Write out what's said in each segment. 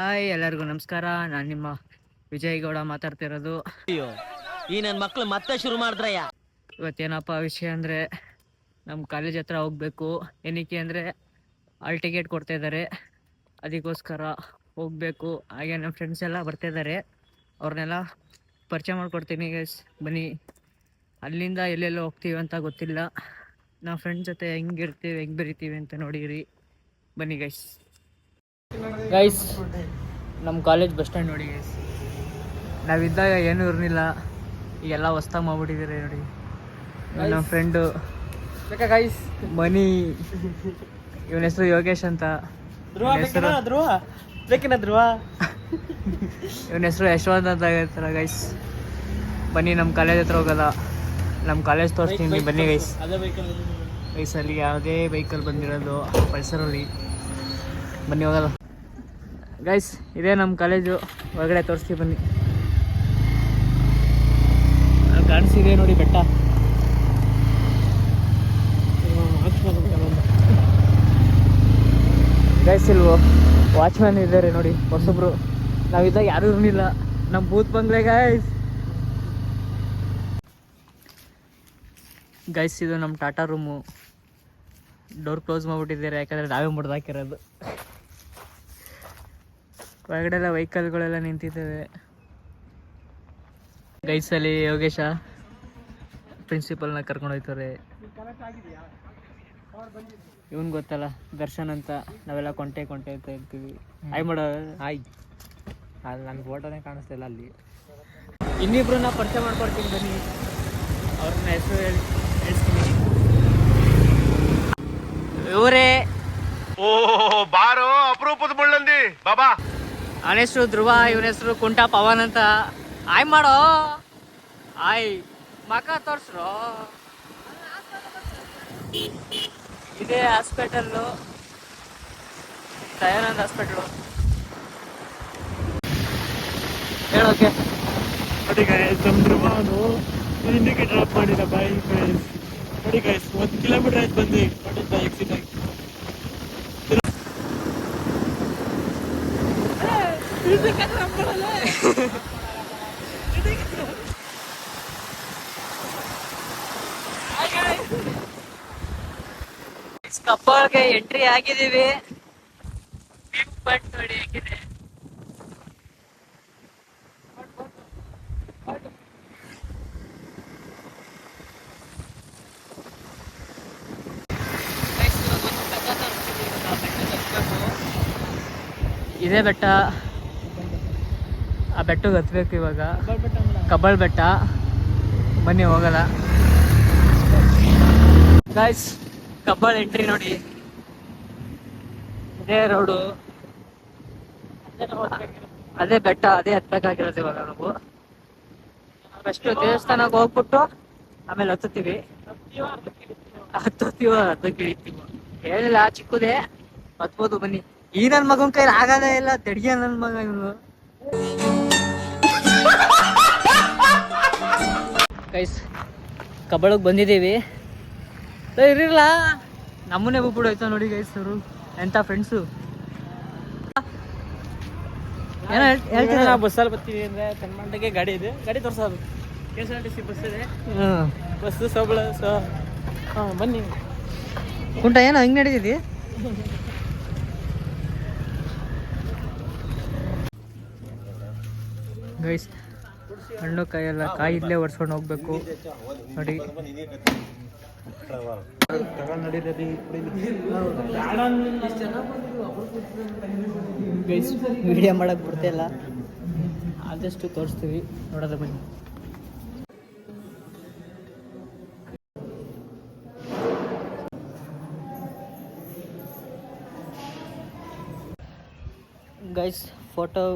Hi ಎಲ್ಲರಿಗೂ ನಮಸ್ಕಾರ. ನಾನು ನಿಮ್ಮ ವಿಜಯ್ ಗೌಡ ಮಾತಾಡ್ತಿರೋದು. ಈ ನನ್ನ ಮಕ್ಳು ಮತ್ತೆ ಶುರು ಮಾಡಿದ್ರಯ್ಯ. ಇವತ್ತೇನಪ್ಪ ವಿಷಯ ಅಂದರೆ, ನಮ್ಮ ಕಾಲೇಜ್ ಹತ್ರ ಹೋಗಬೇಕು. ಏನಕ್ಕೆ ಅಂದರೆ ಹಾಲ್ ಟಿಕೆಟ್ ಕೊಡ್ತಾ ಇದ್ದಾರೆ, ಅದಕ್ಕೋಸ್ಕರ ಹೋಗಬೇಕು. ಹಾಗೆ ನಮ್ಮ ಫ್ರೆಂಡ್ಸ್ ಎಲ್ಲ ಬರ್ತಾಯಿದ್ದಾರೆ, ಅವ್ರನ್ನೆಲ್ಲ ಪರಿಚಯ ಮಾಡ್ಕೊಡ್ತೀನಿ ಗೈಸ್. ಬನ್ನಿ. ಅಲ್ಲಿಂದ ಎಲ್ಲೆಲ್ಲೋ ಹೋಗ್ತೀವಿ ಅಂತ ಗೊತ್ತಿಲ್ಲ. ನಾವು ಫ್ರೆಂಡ್ಸ್ ಜೊತೆ ಹೆಂಗಿರ್ತೀವಿ, ಹೆಂಗೆ ಬೆರಿತೀವಿ ಅಂತ ನೋಡಿರಿ. ಬನ್ನಿ ಗೈಸ್. ನಮ್ಮ ಕಾಲೇಜ್ ಬಸ್ ಸ್ಟ್ಯಾಂಡ್ ನೋಡಿ ಗೈಸ್. ನಾವಿದ್ದಾಗ ಏನೂ ಇರಲಿಲ್ಲ, ಈಗೆಲ್ಲ ಹೊಸ್ದಾಗಿ ಮಾಡ್ಬಿಟ್ಟಿದ್ದೀರಿ ನೋಡಿ. ನಮ್ಮ ಫ್ರೆಂಡು ಗೈಸ್ ಮನಿ, ಇವನ ಹೆಸರು ಯೋಗೇಶ್ ಅಂತ. ಇವನ ಹೆಸರು ಯಶವಂತ್ ಅಂತ ಹೇಳ್ತಾರೆ ಗೈಸ್. ಬನ್ನಿ ನಮ್ಮ ಕಾಲೇಜ್ ಹತ್ರ ಹೋಗೋದ, ನಮ್ಮ ಕಾಲೇಜ್ ತೋರಿಸ್ತೀನಿ ಬನ್ನಿ ಗೈಸ್. ಗೈಸಲ್ಲಿ ಯಾವುದೇ ವೆಹಿಕಲ್ ಬಂದಿರೋದು ಪಲ್ಸರಲ್ಲಿ. ಬನ್ನಿ ಹೋಗಲ್ಲ ಗೈಸ್. ಇದೇ ನಮ್ಮ ಕಾಲೇಜು, ಹೊರಗಡೆ ತೋರಿಸ್ತೀವಿ ಬನ್ನಿ. ಕಾಣಿಸಿದೆ ನೋಡಿ ಬೆಟ್ಟ. ಗೈಸ್ ಇಲ್ವೋ ವಾಚ್ಮ್ಯಾನ್ ಇದ್ದಾರೆ ನೋಡಿ ಹೊಸಬ್ರು. ನಾವಿದ್ದಾಗ ಯಾರೂ ಇರಲಿಲ್ಲ. ನಮ್ಮ ಬೂತ್ ಬಂಗ್ಲೆ ಗೈಸ್. ಗೈಸ್ ಇದು ನಮ್ಮ ಟಾಟಾ ರೂಮು. ಡೋರ್ ಕ್ಲೋಸ್ ಮಾಡಿಬಿಟ್ಟಿದ್ದಾರೆ, ಯಾಕಂದರೆ ನಾವೇ ಮುಡ್ದಾಕಿರೋದು. ಹೊರಗಡೆ ಎಲ್ಲ ವೆಹಿಕಲ್ಗಳೆಲ್ಲ ನಿಂತಿದ್ದಾವೆ. ಗೈಸಲ್ಲಿ ಯೋಗೇಶ ಪ್ರಿನ್ಸಿಪಲ್ನ ಕರ್ಕೊಂಡು ಹೋಗ್ತಾರೆ. ಇವನ್ ಗೊತ್ತಲ್ಲ, ದರ್ಶನ್ ಅಂತ. ನಾವೆಲ್ಲ ಕೊಂಟೆ ಅಂತ ಇರ್ತೀವಿ. ಆಯ್ ಮಾಡೋ ಆಯ್. ಅಲ್ಲಿ ನನ್ನ ಫೋಟೋನೇ ಕಾಣಿಸ್ತಿಲ್ಲ ಅಲ್ಲಿ. ಇನ್ನಿಬ್ರನ್ನ ಪರಿಚಯ ಮಾಡ್ಕೊಡ್ತೀನಿ ಬನ್ನಿ. ಅವ್ರನ್ನ ಹೆಸರು ಹೇಳ್ತೀನಿ. ಇವರೇ ಓ ಬಾರೋ ಅಪರೂಪದ ಮುಳ್ಳಂದಿ ಬಾಬಾ. ಅವನ ಹೆಸರು ಧ್ರುವ, ಇವನ ಹೆಸರು ಕುಂಟ ಪವನ್ ಅಂತ. ಆಯ್ ಮಾಡೋ ಆಯ್. ಮಕ ತೋರ್ಸ್ರು. ಇದೇ ಹಾಸ್ಪಿಟಲ್ಲು, ದಯಾನಂದ್ ಹಾಸ್ಪಿಟ್ಲು. ಹೇಳೋಕೆ ನೋಡಿ ಗೈಸ್, ನಮ್ಮ ಧ್ರುವನು ಇಂಡಿಗೆ ಡ್ರಾಪ್ ಮಾಡಿದ ಬಾಯ್ ಗೈಸ್. ನೋಡಿ ಗೈಸ್, 1 ಕಿಲೋಮೀಟರ್ ಆಯ್ತು ಬಂದು ನೋಡಿದ್ದ ಎಕ್ಸಿಟ್ ಆಗಿ. ಕಪ್ಪಲ್ಗೆ ಎಂಟ್ರಿ ಆಗಿದ್ದೀವಿ. ಬಟ್ ನೋಡಿ ಹೇಗಿದೆ. ಇದೇ ಬೆಟ್ಟ. ಆ ಬೆಟ್ಟಕ್ಕೆ ಹತ್ಬೇಕು ಇವಾಗ. ಕಬ್ಬಲ್ ಬೆಟ್ಟ. ಬನ್ನಿ ಹೋಗಲ್ಲ ಗೈಸ್. ಕಬ್ಬಲ್ ಎಂಟ್ರಿ ನೋಡಿ. ಇದೇ ರೋಡು, ಅದೇ ಬೆಟ್ಟ, ಅದೇ ಹತ್ಬೇಕಾಗಿರೋದು ಇವಾಗ ನಾವು. ಫಸ್ಟ್ ದೇವಸ್ಥಾನಕ್ಕೆ ಹೋಗ್ಬಿಟ್ಟು ಆಮೇಲೆ ಹತ್ತುತ್ತೀವಿ. ಹತ್ತಕ್ಕೆ ಇಳಿತೀವಿ. ಹೇಳಿಲ್ಲ ಚಿಕ್ಕದೇ, ಹತ್ಬೋದು ಬನ್ನಿ. ಈ ನನ್ನ ಮಗನ ಕೈಲಿ ಆಗದೇ ಇಲ್ಲ. ತೆಡಿಯ ನನ್ನ ಮಗ ಇವನು. ಗೈಸ್ ಕಬ್ಬಳಕ್ಕೆ ಬಂದಿದ್ದೀವಿ. ಇರಲಿಲ್ಲ, ನಮ್ಮನ್ನೇ ಬಿಟ್ಬಿಟ್ಟು ಹೋಯ್ತಾ ನೋಡಿ ಗೈಸ್ ಅವರು. ಎಂಥ ಫ್ರೆಂಡ್ಸು. ಏನೋ ಹೇಳ್ತೀನಿ. ನಾವು ಬಸ್ಸಲ್ಲಿ ಬರ್ತೀವಿ ಅಂದರೆ ತನ್ಮಂಟಗೆ ಗಾಡಿ ಇದೆ, ಗಾಡಿ ತೋರಿಸೋದು. KSRTC ಬಸ್ ಇದೆ, ಬಸ್ಸು ಸಬಳ. ಹಾಂ ಬನ್ನಿ. ಕುಂಟ ಏನೋ ಹಿಂಗೆ ನಡೀತಿದ್ದಿ. ಗೈಸ್ ಹಣ್ಣು ಕಾಯೆಲ್ಲ ಕಾಯಿ ಇಲ್ಲೇ ಒಡ್ಸ್ಕೊಂಡು ಹೋಗ್ಬೇಕು ನೋಡಿ. ಗೈಸ್ ವಿಡಿಯೋ ಮಾಡಕ್ಕೆ ಬಿಡ್ತಾಯಿಲ್ಲ, ಆದಷ್ಟು ತೋರಿಸ್ತೀವಿ ನೋಡೋದು ಬನ್ನಿ. ಗೈಸ್ ಫೋಟೋ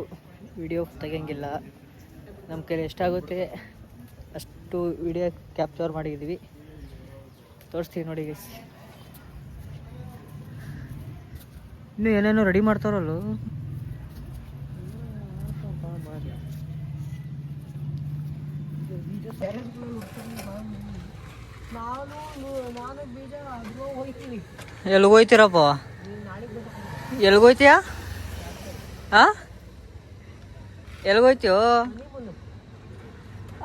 ವಿಡಿಯೋ ತೆಗಿಯಂಗಿಲ್ಲ, ನಮ್ಮ ಕೈಲಿ ಎಷ್ಟಾಗುತ್ತೆ ಅಷ್ಟು ವಿಡಿಯೋ ಕ್ಯಾಪ್ಚರ್ ಮಾಡಿದ್ದೀವಿ, ತೋರಿಸ್ತೀವಿ ನೋಡಿ ಗೈಸ್. ಇನ್ನೂ ಏನೇನೋ ರೆಡಿ ಮಾಡ್ತಾರಲ್ಲ. ಎಲ್ಲಿಗೋಯ್ತೀರಪ್ಪ? ಎಲ್ಲಿಗೋಯ್ತೀಯಾ? ಹಾಂ ಎಲ್ಗೋಯ್ತೀಯೋ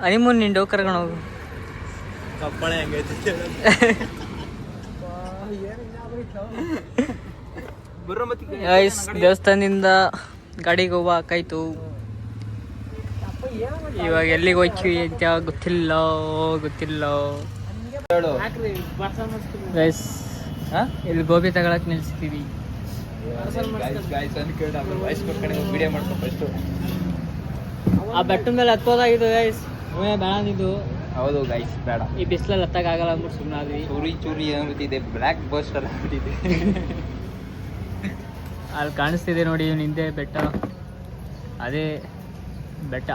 ಹನಿಮೂನ್ ನಿಂಡು ಕರ್ಕೊಂಡು ಹೋಗು. ಕಪ್ಪಳೆ ಹೆಂಗೈತಿ ಗೈಸ್ ದೇವಸ್ಥಾನದಿಂದ ಗಾಡಿಗೆ ಹೋಗ್ಬೇಕಾಯ್ತು. ಇವಾಗ ಎಲ್ಲಿಗೆ ಹೋಗ್ತೀವಿ ಅಂತ ಗೊತ್ತಿಲ್ಲ. ಗೈಸ್ ಇಲ್ಲಿ ಗೋಬಿ ತಗೊಳಕ್ ನಿಲ್ಸ್ತೀವಿ. ಆ ಬೆಟ್ಟದ ಮೇಲೆ ಹತ್ತೋದಾಗಿದ್ದು ಗೈಸ್. ಬೇಡ ಇದು. ಹೌದು ಗೈಸ್ ಬೇಡ. ಈ ಬಿಸಿಲಲ್ಲಿ ಹತ್ತಕ್ಕಾಗಲ್ಲ ಅಂದ್ಬಿಟ್ಟು ಸುಮ್ಮನೆ ಆದ್ವಿ. ಚೂರಿ ಏನಾಗ್ಬಿಟ್ಟಿದೆ, ಬ್ಲ್ಯಾಕ್ ಬಸ್ಟರ್ ಆಗ್ಬಿಟ್ಟಿದೆ. ಅಲ್ಲಿ ಕಾಣಿಸ್ತಿದೆ ನೋಡಿ ಹಿಂದೆ ಬೆಟ್ಟ, ಅದೇ ಬೆಟ್ಟ.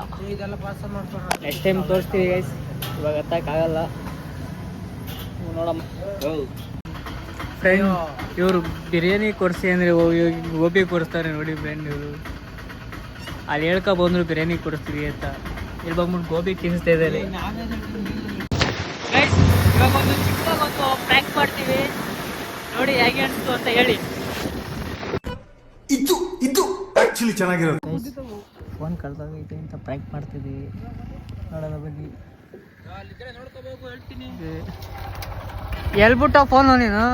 ನೆಕ್ಸ್ಟ್ ಟೈಮ್ ತೋರಿಸ್ತೀವಿ ಗೈಸ್, ಇವಾಗ ಹತ್ತಕ್ಕಾಗಲ್ಲ. ನೋಡಮ್ಮ ಫ್ರೆಂಡ್, ಇವರು ಬಿರಿಯಾನಿ ಕೊಡಿಸಿ ಅಂದರೆ ಗೋಬಿ ಕೊಡಿಸ್ತಾರೆ ನೋಡಿ ಫ್ರೆಂಡ್. ಇವರು ಅಲ್ಲಿ ಹೇಳ್ಕೊ ಬಂದ್ರು ಬಿರಿಯಾನಿ ಕೊಡಿಸ್ತೀವಿ ಅಂತ, ಇಲ್ಲಿ ಬಂದ್ಬಿಟ್ಟು ಗೋಬಿ ತಿನ್ನಿಸ್ತಾ ಇದ್ದಾರೆ. ಇವಾಗ ಒಂದು ಚಿಕ್ಕದಾಗೊಂದು ಪ್ಯಾಕ್ ಮಾಡ್ತೀವಿ ನೋಡಿ, ಹೇಗೆ ಅನಿಸ್ತು ಅಂತ ಹೇಳಿ. ಇದು ಆಕ್ಚುಲಿ ಚೆನ್ನಾಗಿರೋದು. ಫೋನ್ ಕಳ್ದೋಗೈತೆ ಅಂತ ಪ್ರ್ಯಾಂಕ್ ಮಾಡ್ತಿದ್ದೀವಿ, ನೋಡೋದ ಬನ್ನಿ. ಎಲ್ಬಿಟ್ಟ ಫೋನು ನೀನು?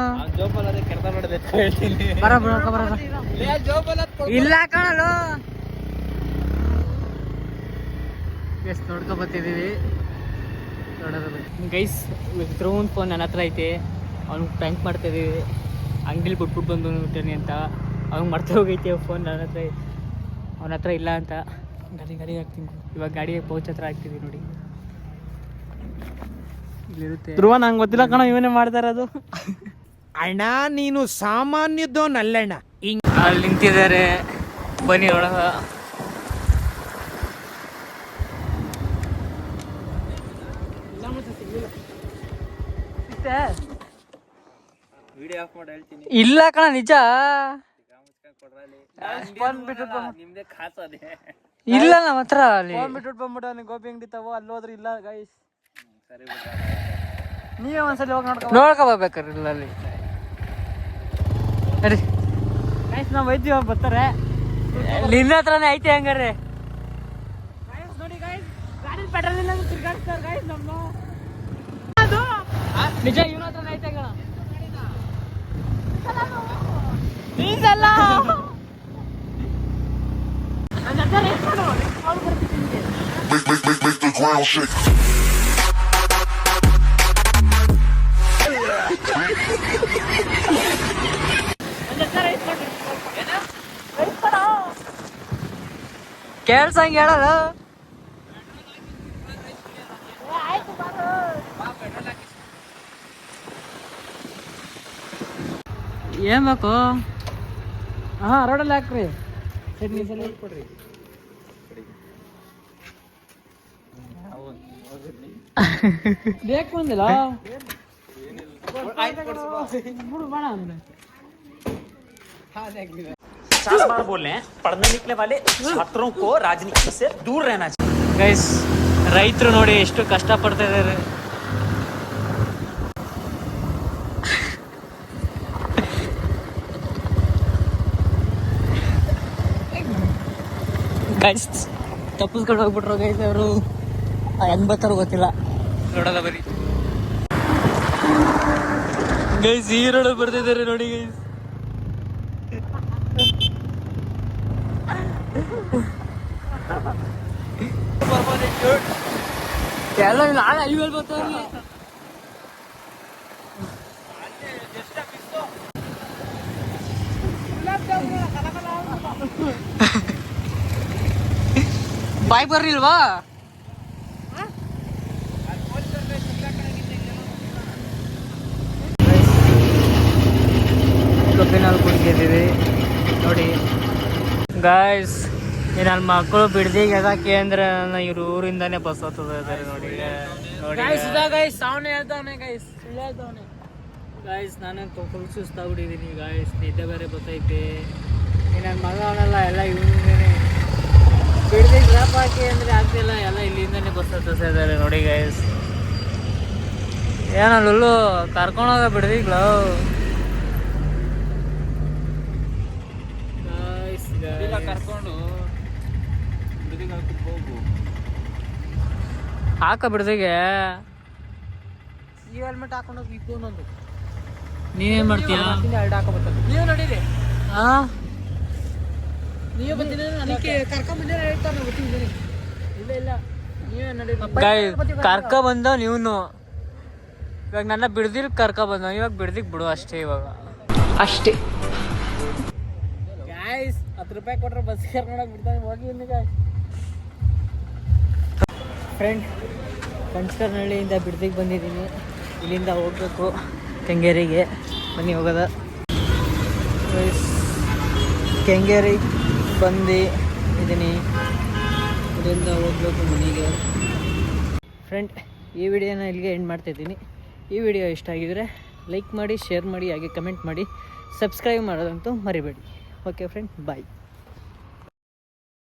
ಇಲ್ಲ ಕಾಣಲ್ಲ. ಎಸ್ ನೋಡ್ಕೊ ಬರ್ತಿದ್ದೀವಿ, ನೋಡೋದ ಬನ್ನಿ ಗೈಸ್. ದ್ರೋನ್ ಫೋನ್ ನನ್ನ ಹತ್ರ ಐತೆ, ಅವ್ನಿಗೆ ಪ್ರ್ಯಾಂಕ್ ಮಾಡ್ತಾಯಿದ್ದೀವಿ. ಅಂಗಡಿಲಿ ಬಿಟ್ಬಿಟ್ಟು ಬಂದ್ಬಿಟ್ಟೇನೆ ಅಂತ. ಅವ್ನಿಗೆ ಮರ್ತೆ ಹೋಗೈತೆ ಫೋನ್ ಅವನ ಹತ್ರ ಇಲ್ಲ ಅಂತ. ಗಾಡಿ ಹಾಕ್ತೀನಿ ಇವಾಗ. ಗಾಡಿಗೆ ಪೌಚ್ ಹತ್ರ ಹಾಕ್ತಿದ್ದೀವಿ ನೋಡಿ, ಇಲ್ಲಿರುತ್ತೆ. ಧ್ರುವ ನಂಗೆ ಗೊತ್ತಿಲ್ಲ ಕಣ, ಇವನೇ ಮಾಡ್ತಾ ಇರೋದು. ಅಣ್ಣ ನೀನು ಸಾಮಾನ್ಯದೋನಲ್ಲಣ್ಣ. ಅಲ್ಲಿ ನಿಂತಿದ್ದಾರೆ, ಬನ್ನಿ ನೋಡೋಣ. ವಿಡಿಯೋ ಆಫ್ ಮಾಡಿ ಹೇಳ್ತೀನಿ. ಇಲ್ಲ ಕಣ, ನಿಜ ನಿಮ್ದೇ ಖಾಸದೆ. ಇಲ್ಲ ನಮ್ಮ ಹತ್ರ. ಅಲ್ಲಿ ಬಿಟ್ಬಿಟ್ಟು ಬಂದ್ಬಿಟ್ಟು ಅವ್ನಿಗೆ ಗೋಬಿ ಅಂಗಡಿ ತಗೋ, ಅಲ್ಲಿ ಹೋದ್ರೆ ಇಲ್ಲ ಗೈಸ್. ಸರಿ ನೀವೇ ಒಂದ್ಸಲ ಹೋಗಿ ನೋಡ್ಕೋಬೇಕಾರೆ ಇಲ್ಲ ಅಲ್ಲಿ. ನಡಿ ಗೈಸ್, ನಾವು ವೈದ್ಯ ಬರ್ತಾರೆ. ನಿನ್ನ ಹತ್ರನೇ ಐತೆ ಹಂಗಾರೆ. ನೋಡಿ ಗೈಸ್, ಗಾಡಿ ಪೆಟ್ರೋಲ್ ಇಲ್ಲ ತಿರ್ಗಾಡ್ತಾರೆ ಗೈಸ್ ನಮ್ಮ. ನಿಜ ಇವನ ಹತ್ರನೇ ಐತೆ ಕಣ. Make the ground shake. ಕೇಳ್ಸಂಗೆ ಹೇಳಲ್ಲ. ಏನ್ ಬೇಕು? ಹಾ, ರೋಡಲ್ಲಿ ಹಾಕ್ರಿ. ಚಟ್ನಿ ಸಲ ಕೊಡ್ರಿ. ಬೇಕು ಅಂದಿಲ್ಲ. ಗೈಸ್, ರೈತರು ನೋಡಿ ಎಷ್ಟು ಕಷ್ಟ ಪಡ್ತಾ ಇದ್ದಾರೆ. ಗೈಸ್ ತಪ್ಪಿಸ್ಕೊಂಡು ಹೋಗ್ಬಿಟ್ರು ಗೈಸ್. ಅವರು ಹೆಂಗ್ ಬರ್ತಾರೋ ಗೊತ್ತಿಲ್ಲ, ನೋಡಲ್ಲ ಬರೀ. ಗೈಸ್ ಈ ರೋಡ್ ಬರ್ತಿದ್ದಾರೆ ನೋಡಿ ಗೈಸ್. ಎಲ್ಲ ನಾಳೆ ಐವಲ್ ಬರ್ತಾವ್ರಿ. ಬಾಯ್ ಬರ್ರಿಲ್ವಾ? ಕಬ್ಬಿನಲ್ಲಿ ಕುಡಿತಿದ್ದೀವಿ ನೋಡಿ ಗಾಯ್ಸ್. ನನ್ನ ಮಕ್ಕಳು ಬಿಡ್ದಿಗೆ ಅದಕ್ಕೆ ಅಂದ್ರೆ ಇವ್ರ ಊರಿಂದಾನೇ ಬಸ್ ಹತ್ತದ ಇದ್ದಾರೆ ನೋಡಿ. ಗಾಯ್ಸ್ ನಾನು ಫುಲ್ ಸುಸ್ತಾಗ್ಬಿಟ್ಟಿದ್ದೀನಿ ಗಾಯ್ಸ್, ನಿದ್ದೆ ಬೇರೆ ಬರ್ತೈತೆ. ನನ್ನ ಮಗ ಅವನೆಲ್ಲ ಎಲ್ಲ ಇವ್ರಿಂದಾನೆ ಬಿಡ್ದಿಗೆ ಡ್ರಾಪ್ ಹಾಕಿ ಅಂದರೆ ಆಗ್ತಿಲ್ಲ, ಎಲ್ಲ ಇಲ್ಲಿಂದಾನೆ ಬಸ್ ಹತ್ತಿಸ್ತಾ ಇದ್ದಾರೆ ನೋಡಿ ಗಾಯ್ಸ್. ಏನಲ್ಲೂ ಕರ್ಕೊಂಡೋಗ ಬಿಡ್ದಿಗ್ಲ ಕರ್ಕೊಂಡು ಹಾಕ ಬಿಡ್ದಿಗೆ ಈ ಹೆಲ್ಮೆಟ್ ಹಾಕೊಂಡು ಹೋಗಿ ಇನ್ನೊಂದು ನೀನೇನ್ ಮಾಡ್ತೀಯ? ಎರಡು ಹಾಕೋಬರ್ತಾರೆ. ನೀವು ನಡೀರಿ, ಹಾ ನೀವು ಬಂದಿದ್ದೀರಿ ಕರ್ಕೊಂಬಂದಿರ ಹೇಳ್ತಾರೆ ಗೊತ್ತಿದ್ದೀನಿ. ಇಲ್ಲ ಇಲ್ಲ ನೀವೇ ನಡೀರಿ. ಕರ್ಕ ಬಂದ ನೀವ್ನು ಇವಾಗ ನನ್ನ ಬಿಡ್ದಿಲ್ ಕರ್ಕ ಬಂದ, ಇವಾಗ ಬಿಡ್ದಿಕ್ ಬಿಡು ಅಷ್ಟೇ. ಇವಾಗ ಅಷ್ಟೇ ಗಾಯ್ಸ್, 10 ರೂಪಾಯಿ ಕೊಟ್ರೆ ಬಸ್ ಕರ್ಕೊಂಡೋಗಿ ಬಿಡ್ತಾನೆ. ಹೋಗಿ ಇನ್ನು ಗಾಯ್ಸ್. ಫ್ರೆಂಡ್, ಕಂಚನಹಳ್ಳಿಯಿಂದ ಬಿಡ್ದಿಗೆ ಬಂದಿದ್ದೀನಿ. ಇಲ್ಲಿಂದ ಹೋಗ್ಬೇಕು ಕೆಂಗೇರಿಗೆ. ಬನ್ನಿ ಹೋಗೋದ. ಕೆಂಗೇರಿಗೆ ಬಂದು ಇದ್ದೀನಿ. ಇಲ್ಲಿಂದ ಹೋಗ್ಬೇಕು ಮನೆಗೆ. ಫ್ರೆಂಡ್, ಈ ವಿಡಿಯೋನ ಇಲ್ಲಿಗೆ ಎಂಡ್ ಮಾಡ್ತಾಯಿದ್ದೀನಿ. ಈ ವಿಡಿಯೋ ಇಷ್ಟ ಆಗಿದರೆ ಲೈಕ್ ಮಾಡಿ, ಶೇರ್ ಮಾಡಿ, ಹಾಗೆ ಕಮೆಂಟ್ ಮಾಡಿ, ಸಬ್ಸ್ಕ್ರೈಬ್ ಮಾಡೋದಂತೂ ಮರಿಬೇಡಿ. ಓಕೆ ಫ್ರೆಂಡ್, ಬಾಯ್.